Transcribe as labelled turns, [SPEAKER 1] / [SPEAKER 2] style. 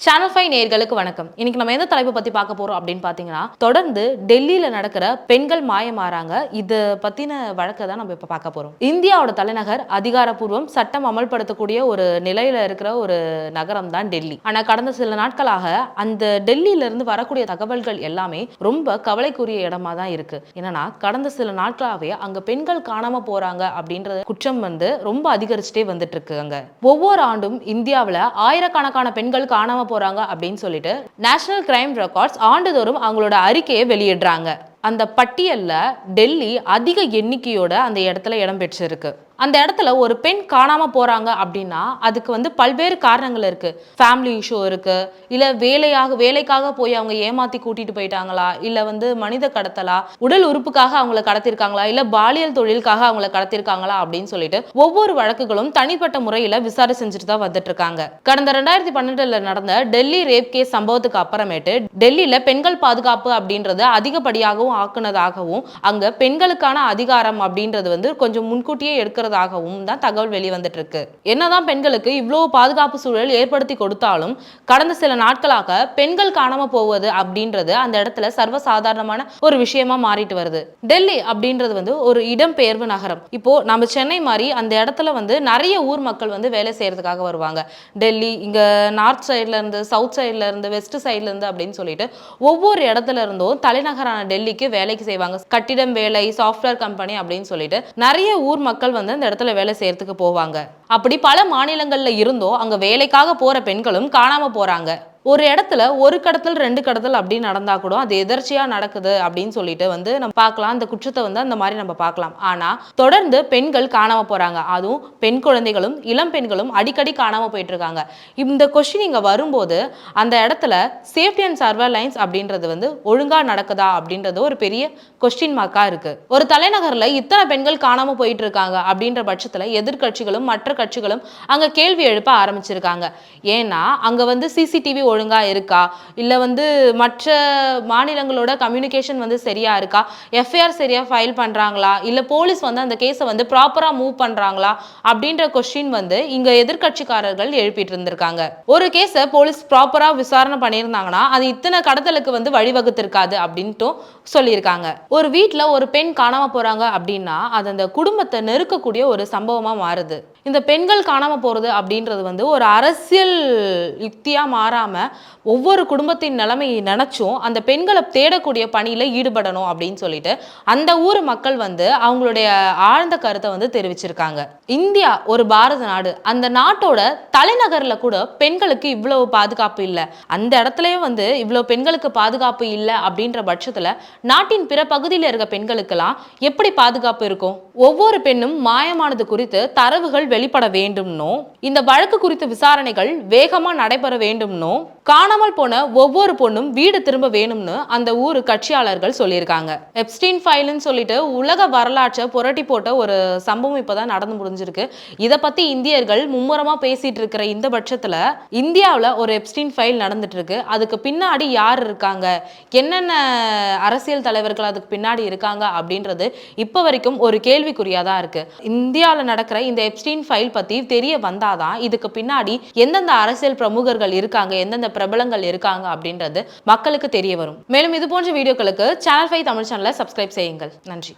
[SPEAKER 1] Channel 5 நேயர்களுக்கு வணக்கம். இன்னைக்கு நம்ம எந்த தலைப்பை பத்தி பார்க்க போறோம் அப்படின்னு பாத்தீங்கன்னா, தொடர்ந்து டெல்லியில நடக்கிற பெண்கள் மாயமாறாங்க. இது பத்தின வழக்கை தான் நம்ம இப்ப பார்க்க போறோம். இந்தியாவோட தலைநகர் அதிகாரப்பூர்வம் சட்டம் அமல்படுத்தக்கூடிய ஒரு நிலையில இருக்கிற ஒரு நகரம் தான் டெல்லி. ஆனா கடந்த சில நாட்களாக அந்த டெல்லியில இருந்து வரக்கூடிய தகவல்கள் எல்லாமே ரொம்ப கவலைக்குரிய இடமா தான் இருக்கு. என்னன்னா கடந்த சில நாட்களாகவே அங்க பெண்கள் காணாம போறாங்க அப்படின்ற குற்றம் ரொம்ப அதிகரிச்சுட்டே வந்துட்டு இருக்கு. அங்க ஒவ்வொரு ஆண்டும் இந்தியாவில் ஆயிரக்கணக்கான பெண்கள் காணாம போறாங்க அப்படின்னு சொல்லிட்டு நேஷனல் கிரைம் ரெக்கார்ட்ஸ் ஆண்டுதோறும் அவங்களோட அறிக்கையை வெளியிடுறாங்க. அந்த பட்டியல்ல டெல்லி அதிக எண்ணிக்கையோட அந்த இடத்துல இடம் பெற்றிருக்கு. அந்த இடத்துல ஒரு பெண் காணாம போறாங்க அப்படின்னா அதுக்கு பல்வேறு காரணங்கள் இருக்கு. ஃபேமிலி இஷ்யூ இருக்கு, இல்ல வேலைக்காக போய் அவங்க ஏமாத்தி கூட்டிட்டு போயிட்டாங்களா, இல்ல மனித கடத்தலா, உடல் உறுப்புக்காக அவங்களை கடத்திருக்காங்களா, இல்ல பாலியல் தொழிலுக்காக அவங்களை கடத்திருக்காங்களா அப்படின்னு சொல்லிட்டு ஒவ்வொரு வழக்குகளும் தனிப்பட்ட முறையில விசாரணை செஞ்சுட்டு தான் வந்துட்டு இருக்காங்க. கடந்த 2012 நடந்த டெல்லி ரேப் கேஸ் சம்பவத்துக்கு அப்புறமேட்டு டெல்லியில பெண்கள் பாதுகாப்பு அப்படின்றது அதிகப்படியாகவும் ஆக்குனதாகவும் அங்க பெண்களுக்கான அதிகாரம் அப்படின்றது கொஞ்சம் முன்கூட்டியே எடுக்கிறதாகவும் தான் தகவல் வெளிவந்துட்டு இருக்கு. என்னதான் பெண்களுக்கு இவ்வளவு பாதுகாப்பு சூழல் ஏற்படுத்தி கொடுத்தாலும் கடந்த சில நாட்களாக பெண்கள் காணாம போவது அப்படின்றது அந்த இடத்துல சர்வசாதாரணமான ஒரு விஷயமா மாறிட்டு வருது. டெல்லி அப்படின்றது ஒரு இடம்பெயர்வு நகரம். இப்போ நம்ம சென்னை மாதிரி அந்த இடத்துல நிறைய ஊர் மக்கள் வேலை செய்யறதுக்காக வருவாங்க. டெல்லி இங்க நார்த் சைட்ல இருந்து, சவுத் சைட்ல இருந்து, வெஸ்ட் சைட்ல இருந்து அப்படின்னு சொல்லிட்டு ஒவ்வொரு இடத்துல இருந்தும் தலைநகரான டெல்லிக்கு வேலைக்கு செய்வாங்க. கட்டிடம் வேலை, சாஃப்ட்வேர் கம்பெனி அப்படின்னு சொல்லிட்டு நிறைய ஊர் மக்கள் இந்த இடத்துல வேலை செய்யறதுக்கு போவாங்க. அப்படி பல மாநிலங்கள்ல இருந்தோ அங்க வேலைக்காக போற பெண்களும் காணாம போறாங்க. ஒரு இடத்துல ஒரு கடத்தல் 2 கடத்தல் அப்படின்னு நடந்தா கூட அது எதர்ச்சியா நடக்குது அப்படின்னு சொல்லிட்டு நம்ம பார்க்கலாம். அந்த குற்றத்தை அந்த மாதிரி நம்ம பார்க்கலாம். ஆனா தொடர்ந்து பெண்கள் காணாம போறாங்க. அதுவும் பெண் குழந்தைகளும் இளம் பெண்களும் அடிக்கடி காணாம போயிட்டு இருக்காங்க. இந்த கொஸ்டின் இங்க வரும்போது அந்த இடத்துல சேஃப்டி அண்ட் சர்வேலன்ஸ் அப்படின்றது ஒழுங்கா நடக்குதா அப்படின்றது ஒரு பெரிய கொஸ்டின் மார்க்கா இருக்கு. ஒரு தலைநகர்ல இத்தனை பெண்கள் காணாம போயிட்டு இருக்காங்க அப்படின்ற பட்சத்துல எதிர்கட்சிகளும் மற்ற கட்சிகளும் அங்க கேள்வி எழுப்ப ஆரம்பிச்சிருக்காங்க. ஏன்னா அங்க சிசிடிவி ஒழுங்கா இருக்கா, இல்ல மற்ற மாநிலங்களோட கம்யூனிகேஷன் சரியா இருக்கா, எஃப்ஐஆர் சரியா ஃபைல் பண்றாங்களா, இல்ல போலீஸ் அந்த கேஸை ப்ராப்பரா மூவ் பண்றாங்களா அப்படின்ற கொஸ்டின் இங்க எதிர்கட்சிக்காரர்கள் எழுப்பிட்டு இருந்திருக்காங்க. ஒரு கேஸை போலீஸ் ப்ராப்பரா விசாரணை பண்ணியிருந்தாங்கன்னா அது இத்தனை கடத்தலுக்கு வழிவகுத்திருக்காது அப்படின்ட்டு சொல்லியிருக்காங்க. ஒரு வீட்டுல ஒரு பெண் காணாம போறாங்க அப்படின்னா அது அந்த குடும்பத்தை நெருக்கக்கூடிய ஒரு சம்பவமா மாறுது. இந்த பெண்கள் காணாம போறது அப்படின்றது ஒரு அரசியல் யுக்தியா மாறாம ஒவ்வொரு குடும்பத்தின் நிலைமையை நினைச்சும் அந்த பெண்களை தேடக்கூடிய பணியில ஈடுபடணும் அப்படின்னு சொல்லிட்டு அந்த ஊர் மக்கள் அவங்களுடைய ஆழ்ந்த கருத்தை தெரிவிச்சிருக்காங்க. இந்தியா ஒரு பாரத நாடு. அந்த நாட்டோட தலைநகர்ல கூட பெண்களுக்கு இவ்வளவு பாதுகாப்பு இல்லை. அந்த இடத்துலயும் இவ்வளவு பெண்களுக்கு பாதுகாப்பு இல்லை அப்படின்ற பட்சத்துல நாட்டின் பிற பகுதியில் இருக்க பெண்களுக்கெல்லாம் எப்படி பாதுகாப்பு இருக்கும்? ஒவ்வொரு பெண்ணும் மாயமானது குறித்து தரவுகள் வெளிப்பட வேண்டும்னோ, இந்த வழக்கு குறித்த விசாரணைகள் வேகமா நடைபெற வேண்டும்னோ, காணாமல் போன ஒவ்வொரு பொண்ணும் வீடு திரும்ப வேணும்னு அந்த ஊர் கட்சியாளர்கள் சொல்லியிருக்காங்க. எப்ஸ்டீன் ஃபைல்னு சொல்லிட்டு உலக வரலாற்றை புரட்டி போட்ட ஒரு சம்பவம் இப்பதான் நடந்து முடிஞ்சிருக்கு. இதை பத்தி இந்தியர்கள் மும்முரமா பேசிட்டு இருக்கிற இந்த பட்சத்துல இந்தியாவில் ஒரு எப்ஸ்டீன் ஃபைல் நடந்துட்டு இருக்கு. அதுக்கு பின்னாடி யார் இருக்காங்க, என்னென்ன அரசியல் தலைவர்கள் அதுக்கு பின்னாடி இருக்காங்க அப்படின்றது இப்ப வரைக்கும் ஒரு கேள்விக்குறியா தான் இருக்கு. இந்தியாவில் நடக்கிற இந்த எப்ஸ்டீன் ஃபைல் பத்தி தெரிய வந்தாதான் இதுக்கு பின்னாடி எந்தெந்த அரசியல் பிரமுகர்கள் இருக்காங்க, எந்தெந்த பிரபலங்கள் இருக்காங்க அப்படின்றது மக்களுக்கு தெரிய வரும். மேலும் இது போன்ற வீடியோக்களுக்கு சேனல் 5 தமிழ் சேனலை சப்ஸ்கிரைப் செய்யுங்கள். நன்றி.